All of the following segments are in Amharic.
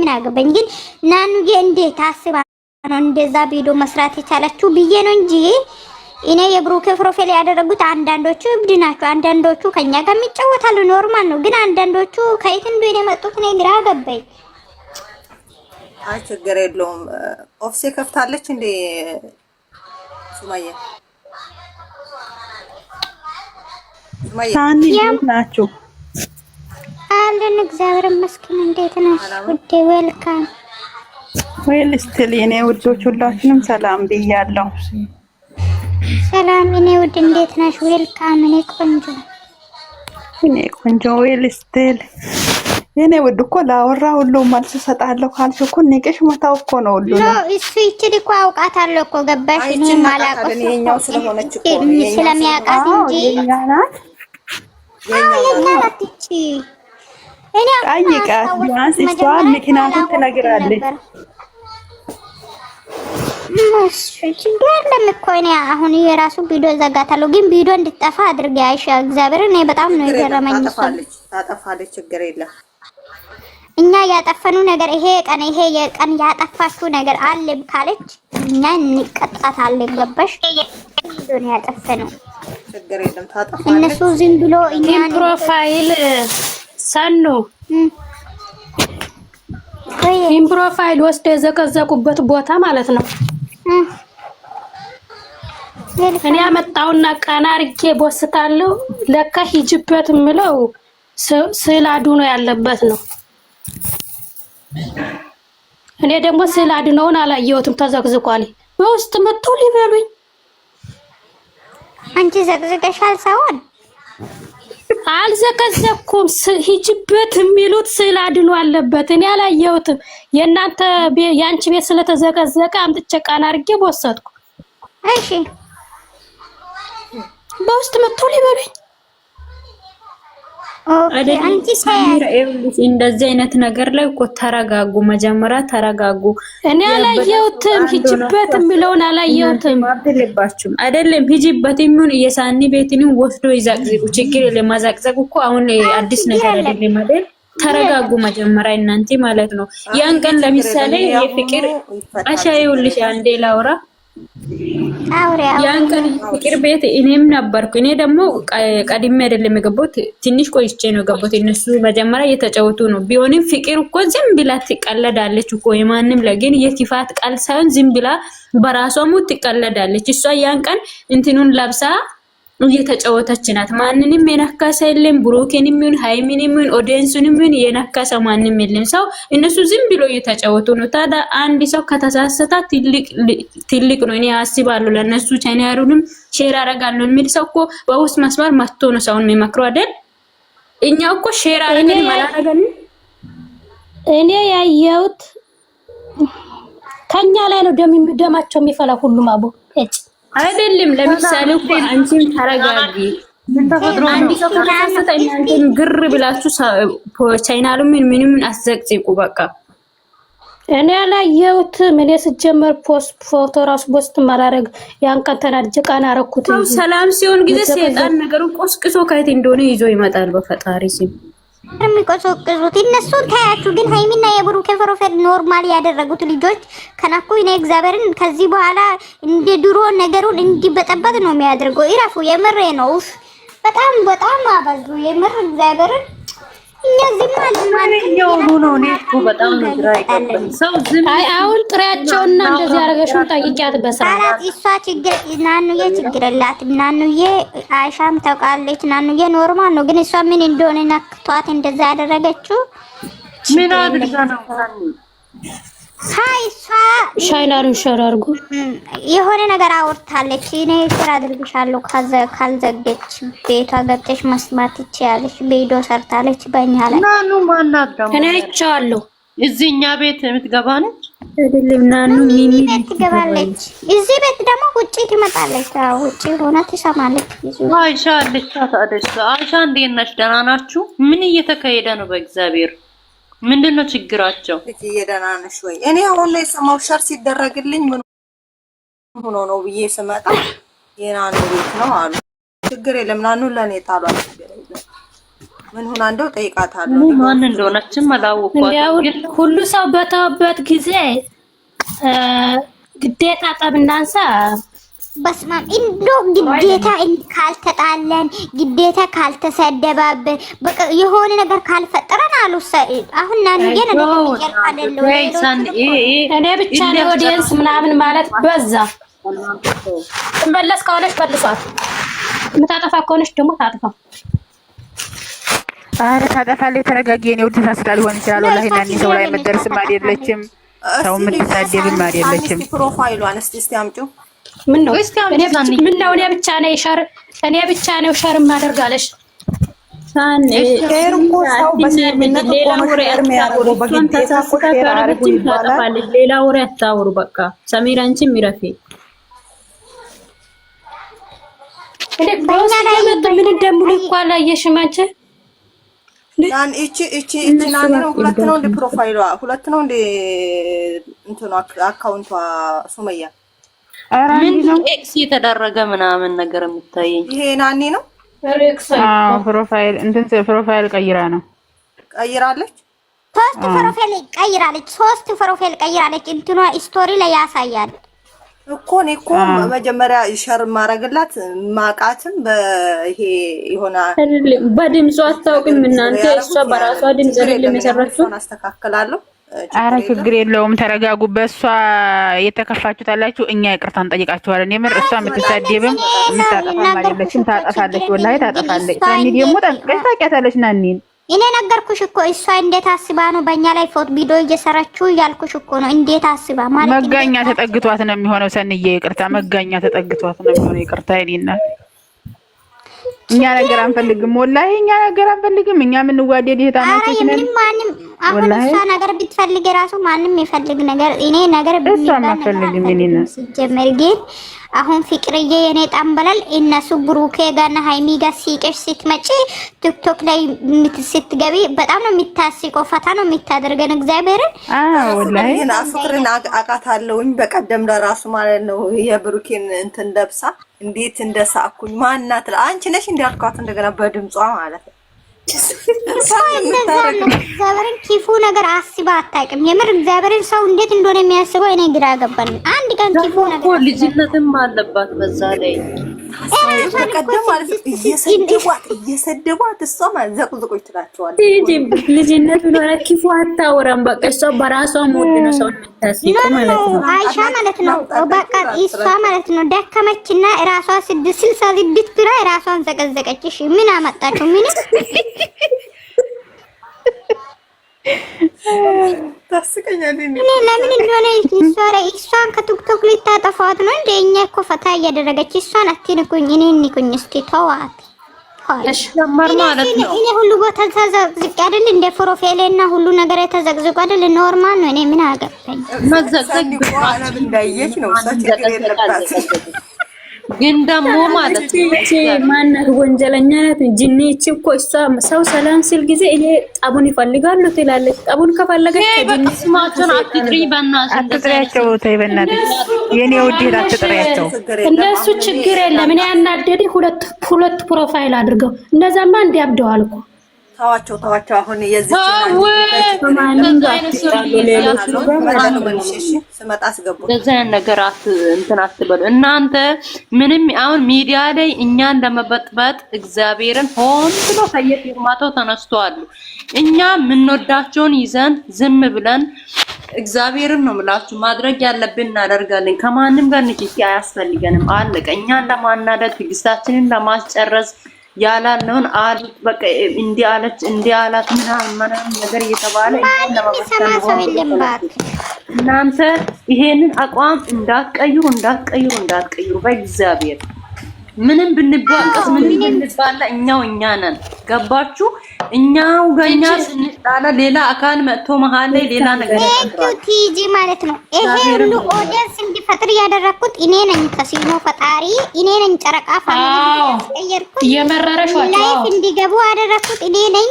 ምን አገባኝ። ግን ናኑዬ እንዴት አስባ ነው እንደዛ ቪዲዮ መስራት የቻለችው ብዬ ነው እንጂ እኔ የብሩክ ፕሮፋይል ያደረጉት አንዳንዶቹ እብድ ናቸው፣ አንዳንዶቹ ከኛ ጋር የሚጫወታሉ ኖርማል ነው። ግን አንዳንዶቹ ከየት እንደሆነ የመጡት እኔ ግራ ገባኝ። አይ ችግር የለውም። ኦፍሴ ከፍታለች እንዴ ሱማያ? ሳኒ ናችሁ አለን። እግዚአብሔር ይመስገን። እንዴት ነሽ ውዴ? ዌልካም ዌል ስቲል የኔ ውዶች ሁላችንም ሰላም ብያለሁ። ሰላም እኔ ውድ እንዴት ነሽ? ዌልካም እኔ ቆንጆ ዌል ስቲል የኔ ውድ እኮ ላወራ ሁሉ መልስ እሰጣለሁ ካልሽ እኮ ንቄሽ መታው እኮ ነው ሁሉ ነው። እሱ ይችል እኮ አውቃታለሁ እኮ ገባሽ? እኔ ማላውቀው የኛው ስለሆነች እኮ ስለሚያውቃት እንጂ የኛ ናት እቺ እኔ ጠይቃት ቢያንስ እሷ ምክንያቱም ትነግራለች። ችግር የለም እኮ እኔ አሁን የራሱ ቪዲዮ ዘጋታለሁ፣ ግን ቪዲዮ እንድትጠፋ አድርጌ አይሻ እግዚአብሔር እኔ በጣም ነው የገረመኝ። ታጠፋለች ችግር የለም። እኛ ያጠፈኑ ነገር ይሄ የቀን ያጠፋችሁ ነገር አለ ካለች እኛ እንቀጣታለን። ገባሽ? ቪዲዮ ነው ያጠፈነው ችግር የለም ታጠፋለች። እነሱ ዝም ብሎ እኛ ፕሮፋይል ሰኑ ይሄን ፕሮፋይል ወስደ የዘቀዘቁበት ቦታ ማለት ነው። እኔ አመጣውና ቀና አርጌ ቦስታለሁ። ለካ ሂጅበት ምለው ስዕል አድኖ ያለበት ነው። እኔ ደግሞ ስዕል አድኖውን አላየሁትም፣ ተዘቅዝቋል። በውስጥ መጥተው ሊበሉኝ። አንቺ ዘቅዝቀሻል? ሳይሆን አልዘቀዘኩም። ሂጅበት የሚሉት ስዕል አድኖ አለበት። እኔ አላየሁትም። የእናንተ ያንቺ ቤት ስለተዘቀዘቀ አምጥቼ ቀና አርጌ ቦሰትኩ። እሺ በውስጥ መጥተው ሊበሉኝ። አንቺ ሳይሆን እንደዚህ አይነት ነገር ላይ እኮ ተረጋጉ፣ መጀመሪያ ተረጋጉ። እኔ አላየሁትም። ሂጅበት የሚለውን አላየሁትም። አትልባችሁም አይደለም። ሂጅበት የሚሆን የሳኒ ቤትንም ወስዶ ይዛቅዝቁ። ችግር የለም። ማዛቅዘቁ እኮ አሁን አዲስ ነገር አይደለም አይደል? ተረጋጉ መጀመሪያ እናንተ ማለት ነው። ያን ቀን ለምሳሌ የፍቅር አሻይውልሽ አንዴ ላውራ። ያን ቀን ፍቅር ቤት እኔም ነበርኩ። እኔ ደግሞ ቀድሜ አይደለም የገባሁት፣ ትንሽ ቆይቼ ነው የገባሁት። እነሱ መጀመሪያ እየተጫወቱ ነው። ቢሆንም ፍቅር እኮ ዝም ብላ ትቀለዳለች እኮ የማንም ለግን የቲፋት ቃል ሳይሆን ዝም ብላ በራሷ ሙት ትቀለዳለች። እሷ ያን ቀን እንትኑን ለብሳ እየተጫወተች ናት። ማንንም የነካሰ የለም። ብሩኬንም ይሁን ሃይሚንም ይሁን ኦዲየንሱንም ይሁን የነካሰ ማንም የለም። ሰው እነሱ ዝም ብሎ እየተጫወቱ ነው። ታዲያ አንድ ሰው ከተሳሰተ ትልቅ ነው። እኔ አስባለሁ ለነሱ ቻናሉንም ሼር አደርጋለሁ የሚል ሰው እኮ በውስጥ መስመር መጥቶ ነው ሰውን የሚመክረው አይደል? እኛ እኮ ሼር አደረግን ማላረጋን እኔ ያየሁት ከኛ ላይ ነው ደማቸው የሚፈላ ሁሉም አቦ እጭ አይደለም። ለምሳሌ እኮ አንቺም ተረጋጊ። አንድ ሰው ከተሳሳተ እናንተም ግር ብላችሁ ቻናሉን ምንም አስዘቅዝቁ። በቃ እኔ ያላየሁትም። እኔ ስጀመር ፎቶ ራሱ ፖስት ማላረግ ያን ቀን ተናድጄ ቃና አረኩት። ሰላም ሲሆን ጊዜ ሰይጣን ነገሩን ቆስቅሶ ከየት እንደሆነ ይዞ ይመጣል። በፈጣሪ ሲም የሚቆሰቅሱት እነሱን ታያችሁ። ግን ሃይሚና የብሩክ ፕሮፋይል ኖርማል ያደረጉት ልጆች ከናኩ እኔ እግዚአብሔርን ከዚህ በኋላ እንደ ድሮ ነገሩን እንዲበጠበጥ ነው የሚያደርገው። ይራፉ የምሬ ነው። በጣም በጣም አበዙ የምር እግዚአብሔርን። እነዚህ አሁን ጥሪያቸውና እንደዚህ ያደረገሽው ጠይቂያት በስርዓት። እሷ ችግር ናኑዬ ችግር የላትም። ናኑዬ አይሻም ታውቃለች። ናኑዬ ኖርማል ነው። ግን እሷ ምን እንደሆነ ነክቷት እንደዛ ያደረገችው ምን አድርጋ ነው? ሃይ እሷ ሻይናሩን ሸራርጉ የሆነ ነገር አውርታለች። እኔ ስራ አድርግሻለሁ ካልዘገች ቤቷ ገብተሽ መስማት ትችያለሽ። ቪዲዮ ሰርታለች በእኛ ላይ። ናኑ ማናት ደግሞ? እኔ አይቻለሁ። እዚህኛ ቤት የምትገባ ነች አይደለም? ናኑ ሚሚ ቤት ትገባለች። እዚህ ቤት ደግሞ ውጪ ትመጣለች። ውጪ ሆነ ትሰማለች። አይሻ አለች። አይሻ እንዴት ነሽ? ደህና ናችሁ? ምን እየተካሄደ ነው? በእግዚአብሔር ምንድነው ችግራቸው? ደህና ነሽ ወይ? እኔ አሁን ላይ ሰማው ሸር ሲደረግልኝ ምን ሆኖ ነው ብዬ ስመጣ የናኑ ቤት ነው አሉ። ችግር የለም ናኑ ለኔ ጣሏል። ችግር የለም ምን ሆና እንደው ጠይቃታለሁ። ማን እንደሆነችም አላወኳትም። ግን ሁሉ ሰው በተወበት ጊዜ ግዴታ ጠብናንሳ በስማም እንዶ ግዴታ ካልተጣለን ግዴታ ካልተሰደባብን በቃ የሆነ ነገር ካልፈጠረን አሉ አሁን ናንዬ ነው እኔ ብቻ ነው ኦዲየንስ ምናምን ማለት በዛ ትመለስ ከሆነች መልሷት የምታጠፋ ከሆነች ደግሞ ታጥፋ። አረ ታጠፋለች። ተረጋጊ። እኔ ውድ ታስላልሆን ይችላል። ወላሂ ናኒ ሰው ላይ መደርስም አይደለችም። ሰው የምትሳደብም አይደለችም። ፕሮፋይሏን እስቲ አምጪው። ምን ነው እኔ ብቻ ነው ሸር ማደርጋለሽ ሳን ሌላ ወሬ አታውሩ። በቃ ሰሚራ አንቺም ይረፊ። እኔ ባኛ ላይ ምን እንደምሉ እንኳን አላየሽም አንቺ ያን እቺ ናኒ ነው። ሁለት ነው እንደ ፕሮፋይሏ ሁለት ነው እንደ እንትኑ አካውንቷ ሱመያ ምን ኤክስ የተደረገ ምናምን ነገር የምታየኝ ይሄ ናኒ ነው። ፕሮፋይል ፕሮፋይል ቀይራለች። ሶስት ፕሮፋይል ቀይራለች። እንትኗ ስቶሪ ላይ ያሳያል እኮ እኔ እኮ መጀመሪያ ሸር ማረግላት ማቃትም በይሄ ይሆናል። በድምጿ አታውቅም እናንተ። እሷ በራሷ ድምጽ አይደለም የሰራችው። አስተካክላለሁ። አረ ችግር የለውም ተረጋጉ። በእሷ የተከፋችሁት አላችሁ፣ እኛ ይቅርታ እንጠይቃችኋለን። የምር እሷ የምትሳደብም የምታጠፋም አይደለችም። ታጠፋለች፣ ወላሂ ታጠፋለች። ናኒ ደግሞ ጠንቅቀሽ ታውቂያታለች ናኒን። እኔ ነገርኩሽ እኮ እሷ እንዴት አስባ ነው በእኛ ላይ ፎቶ ቪዲዮ እየሰራችሁ እያልኩሽ እኮ ነው። እንዴት አስባ ማለት መጋኛ ተጠግቷት ነው የሚሆነው። ሰንዬ ይቅርታ፣ መጋኛ ተጠግቷት ነው የሚሆነው። ይቅርታ ይሊና እኛ ነገር አንፈልግም፣ ወላሂ እኛ ነገር አንፈልግም። እኛ ምን ዋዴድ ይታማችሁ ነን። ማንም አሁን እሷ ነገር ብትፈልግ ራሱ ማንም ይፈልግ ነገር እኔ ነገር ቢፈልግ ምን ነው ጀመር ግን አሁን ፍቅርዬ የኔ ጠንበላል እነሱ ብሩኬ ጋርና ሃይሚ ጋር ሲቀሽ ስትመጪ ቲክቶክ ላይ ስትገቢ በጣም ነው የሚታስቀው። ፈታ ነው የሚታደርገን እግዚአብሔርን። ወላሂ ፍቅርን አቃታለሁኝ። በቀደም ለራሱ ማለት ነው የብሩኬን እንትን ለብሳ እንዴት እንደሳኩኝ ማናት አንቺ ነሽ እንዲያልኳት እንደገና በድምጿ ማለት ነው። እግዚአብሔርን ኪፉ ነገር አስባ አታውቅም። የምር እግዚአብሔርን ሰው እንዴት እንደሆነ የሚያስበው እኔ ግራ ገባኝ። አንድ ቀን ኪፉ ነገር ልጅነትም አለባት በዛ ላይ በቀደም ማለት እየሰደቧት እሷ ማለት ዘቅዝቆች ትላቸዋለች። ልጅነት ቢኖር ኪፉ አታወራም። በቃ እሷ በራሷ ሞድ ነው ሰው የምታስበው ማለት ነው። አይሻ ማለት ነው በቃ እሷ ማለት ነው ደከመችና ራሷ 66 ብላ ራሷን ዘቀዘቀች። እሺ ምን አመጣችሁ? ምን ታስቀኛለች። እኔ ለምን እንደሆነ እሷን ከቲክቶክ ልታጠፋት ነው እንደ እኛ እኮ ፈታ እያደረገች እሷን አትንኩኝ፣ እኔ እንኩኝ እስኪ ተዋት። እሺ ለማር ማለት ነው እኔ ሁሉ ቦታ ተዘቅዝቅ አይደል እንደ ፕሮፋይልና ሁሉ ነገር የተዘቅዝቁ አይደል ኖርማል ነው። እኔ ምን አገባኝ? መዘቅዘቅ በኋላ እንዳየች ነው እሷ ችግር የለባት። ግን ደግሞ ማለት ማናት ወንጀለኛ ናት። ጅኒቺ እኮ እሷ ሰው ሰላም ሲል ጊዜ እኔ ጠቡን ይፈልጋሉ ትላለች። ጠቡን ከፈለገች ከጅንስማቸውን አትጥሪ፣ በእናትሽ አትጥሪያቸው። ተይ በእናትሽ የኔ ውዴት አትጥሪያቸው። እነሱ ችግር የለም። እኔ ያናደደ ሁለት ፕሮፋይል አድርገው እንደዛማ እንዲያብደዋል እኮ ታዋቸው። አሁን የዚህ ስመጣ አስገቡ ለዛ ነገር እንትን አትበሉ እናንተ። ምንም አሁን ሚዲያ ላይ እኛን ለመበጥበጥ እግዚአብሔርን ሆን ብሎ ከየፊርማታው ተነስተዋል። እኛ የምንወዳቸውን ይዘን ዝም ብለን እግዚአብሔርን ነው የምላችሁ ማድረግ ያለብን እናደርጋለን። ከማንም ጋር ንክኪ አያስፈልገንም። አለቀ። እኛን ለማናደድ ትዕግስታችንን ለማስጨረስ ያላለውን አሉት በቃ እንዲህ አለች እንዲህ አላት ምናምን ነገር እየተባለ እናንተ ይሄንን አቋም እንዳትቀይሩ በእግዚአብሔር። ምንም ብንባቀስ ምንም ብንባላ እኛ ነን። ገባችሁ? እኛው ገኛ ስንጣላ ሌላ አካል መጥቶ መሃል ላይ ሌላ ነገር ቲጂ ማለት ነው። ይሄ ሁሉ ኦዲየንስ እንዲፈጥር ያደረኩት እኔ ነኝ። ከሲኖ ፈጣሪ እኔ ነኝ። ጨረቃ ፋሚሊ ያስቀየርኩት የመረረሽ ላይፍ እንዲገቡ ያደረኩት እኔ ነኝ።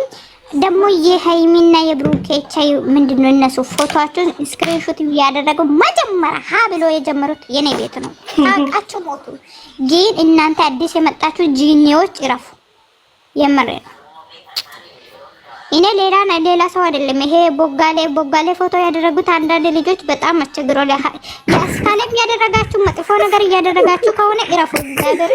ደግሞ የሃይሚና የብሩኬቻ ምንድነው እነሱ ፎቶአቸውን ስክሪንሾት ያደረገው መጀመሪያ ሀ ብሎ የጀመሩት የኔ ቤት ነው። ታውቃችሁ ሞቱ። ግን እናንተ አዲስ የመጣችሁ ጂኒዎች ይረፉ። የምሬ ነው። እኔ ሌላ ሰው አይደለም። ይሄ ቦጋሌ ፎቶ ያደረጉት አንዳንድ ልጆች በጣም አስቸግሮ ያስካለም ያደረጋችሁ መጥፎ ነገር እያደረጋችሁ ከሆነ እረፉ። እግዚአብሔር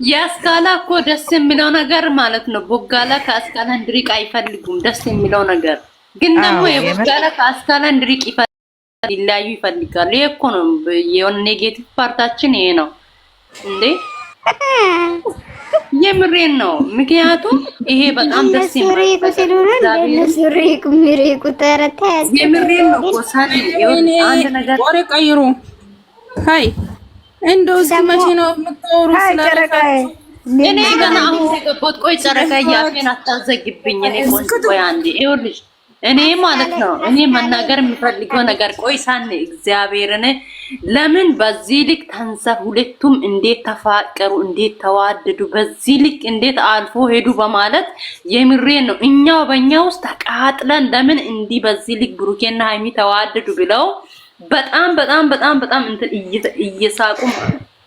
ያስካላ እኮ ደስ የሚለው ነገር ማለት ነው። ቦጋላ ከአስካላ እንድሪቅ አይፈልጉም። ደስ የሚለው ነገር ግን ደግሞ የቦጋላ ከአስካላ እንድሪቅ ይለያዩ ይፈልጋሉ። ይሄ እኮ ነው የሆነ ኔጌቲቭ ፓርታችን ይሄ ነው እንዴ። የምሬን ነው። ምክንያቱም ይሄ በጣም ደስ የሚለው የምሬን ነው። ቆሳኔ አንድ ነገር ወሬ ቀይሩ። ሃይ እንደው መቼ ነው የምታወሩት? እኔ ገና አሁን የገባሁት። ቆይ ጨረቃ ያፌን አታዘግብኝ። እኔ ቆይ አንዴ ይኸውልሽ፣ እኔ ማለት ነው እኔ መናገር የሚፈልገው ነገር ቆይ ሳኔ እግዚአብሔርን ለምን በዚህ ልክ ተንሰፍ ሁለቱም እንዴት ተፋቀሩ፣ እንዴት ተዋደዱ፣ በዚህ ልክ እንዴት አልፎ ሄዱ በማለት የምሬን ነው። እኛው በእኛ ውስጥ ተቃጥለን ለምን እንዲህ በዚህ ልክ ብሩኬና ሃይሚ ተዋደዱ ብለው በጣም እንትን እየሳቁ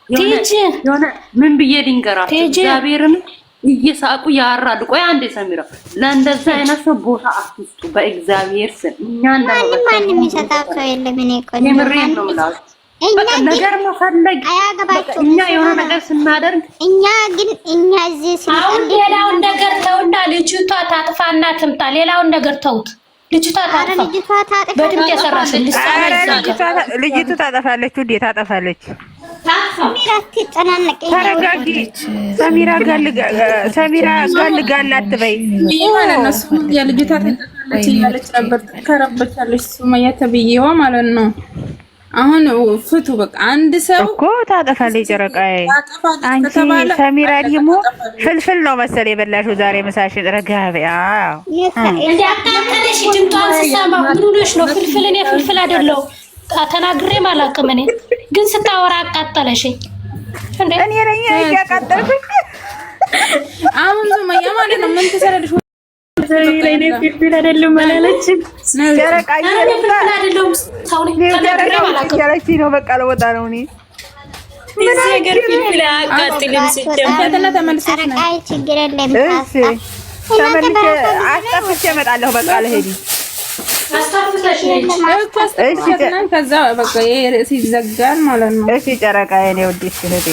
የሆነ ምን ብዬ ልንገራችሁ እግዚአብሔርን እየሳቁ ያራሉ። ቆይ አንዴ ሰሚራ ለእንደዛ አይነት ሰው ቦታ አትስጡ በእግዚአብሔር ስም። እኛ ማንም ይሰጣው ሰው የለም። እኔ እኮ የምሬን ነው የምላችሁ። በቃ ነገር መፈለግ እኛ የሆነ ነገር ስናደርግ እኛ እዚህ አሁን ሌላውን ነገር ተውና ልጅቷ ታጥፋና ትምጣ። ሌላውን ነገር ተውት። ልጅቷ ታጥፋ በድምፅ የሰራሽ ልጅቱ ታጠፋለች። ውዴ ታጠፋለች። ተረጋጊ። ሰሚራ ጋል አትበይ ማለት ነው። ሱመያ ልጅቷ ታጠፋለች እያለች ነበር። ትከረበቻለች ሱመያ ተብዬዋ ማለት ነው። አሁን ፍቱ በቃ። አንድ ሰው እኮ ታጠፋለች። ጨረቃዬ አንቺ ሰሚራ ደግሞ ፍልፍል ነው መሰል የበላሽው ዛሬ ምሳሽን። ረጋቢያ እንዲያቃጠለሽ ድምጧን ስሰማ ምን ሆነሽ ነው? ፍልፍል እኔ ፍልፍል አይደለሁ ተናግሬም አላውቅም። እኔ ግን ስታወራ አቃጠለሽኝ። እኔ ነኝ ያቃጠልኩኝ። አሁን ሱመያ ማለት ነው ምን ትሰራለሽ? ፍልፍል አይደለም አላለችም። ጨረቃዬ ፍልፍል አይደለም ሰውኔ ተናግሬም አላውቅም። ያለችኝ ነው በቃ ለወጣ ነው። እኔ እዚህ ነገር ፍልፍል አቃጥልም ሲጀምር ተመልሰሽ ነው። ጨረቃዬ ችግር የለም። እሺ ተመልሼ አስጠፍቼ እመጣለሁ። በቃ ለሄዲ አስታፍተሽ ነኝ። ከዛ በቃ ይሄ ሲዘጋል ማለት ነው። እሺ ጨረቃዬ እኔ ወድሽ እህቴ